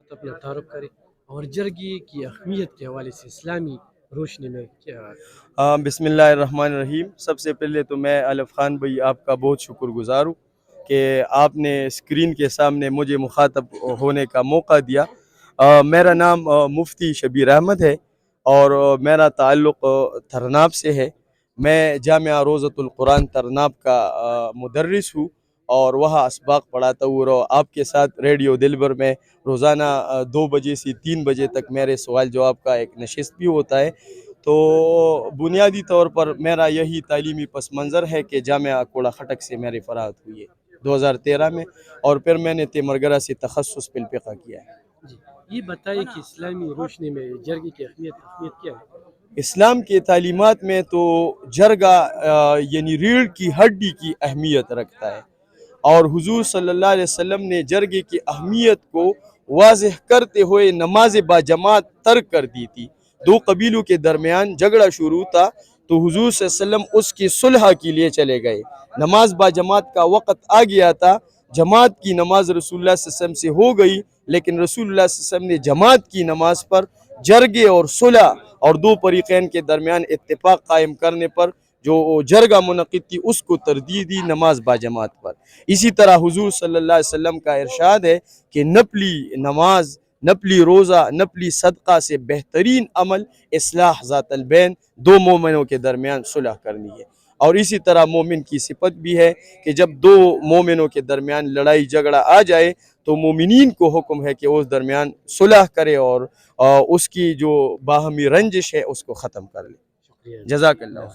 وقت اپنا تعارف کریں اور جرگی کی اہمیت کے حوالے سے اسلامی روشنی میں کیا؟ بسم اللہ الرحمن الرحیم۔ سب سے پہلے تو میں الف خان بھائی آپ کا بہت شکر گزار ہوں کہ آپ نے اسکرین کے سامنے مجھے مخاطب ہونے کا موقع دیا۔ میرا نام مفتی شبیر احمد ہے اور میرا تعلق ترناب سے ہے۔ میں جامعہ روضۃ القرآن ترناب کا مدرس ہوں اور وہاں اسباق پڑھاتا ہوں، اور آپ کے ساتھ ریڈیو دلبر میں روزانہ 2 بجے سے 3 بجے تک میرے سوال جواب کا ایک نشست بھی ہوتا ہے۔ تو بنیادی طور پر میرا یہی تعلیمی پس منظر ہے کہ جامعہ کوڑا خٹک سے میری فراغت ہوئی ہے 2013 میں، اور پھر میں نے تیمرگرہ سے تخصص فی الفقہ کیا ہے۔ جی، یہ بتائیے کہ اسلامی روشنی میں جرگی کی اہمیت کیا ہے؟ اسلام کے تعلیمات میں تو جرگہ یعنی ریڑھ کی ہڈی کی اہمیت رکھتا ہے، اور حضور صلی اللہ علیہ وسلم نے جرگے کی اہمیت کو واضح کرتے ہوئے نماز با جماعت ترک کر دی تھی۔ 2 قبیلوں کے درمیان جھگڑا شروع تھا تو حضور صلی اللہ علیہ وسلم اس کی صلح کے لیے چلے گئے۔ نماز با جماعت کا وقت آ گیا تھا، جماعت کی نماز رسول اللہ صلی اللہ علیہ وسلم سے ہو گئی، لیکن رسول اللہ صلی اللہ علیہ وسلم نے جماعت کی نماز پر جرگے اور صلح اور 2 فریقین کے درمیان اتفاق قائم کرنے پر جو جرگہ منعقد تھی اس کو ترجیح دی نماز با جماعت پر۔ اسی طرح حضور صلی اللہ علیہ وسلم کا ارشاد ہے کہ نفلی نماز، نفلی روزہ، نفلی صدقہ سے بہترین عمل اصلاح ذات البین، 2 مومنوں کے درمیان صلح کرنی ہے۔ اور اسی طرح مومن کی صفت بھی ہے کہ جب 2 مومنوں کے درمیان لڑائی جھگڑا آ جائے تو مومنین کو حکم ہے کہ اس درمیان صلح کرے اور اس کی جو باہمی رنجش ہے اس کو ختم کر لے۔ شکریہ، جزاک اللہ۔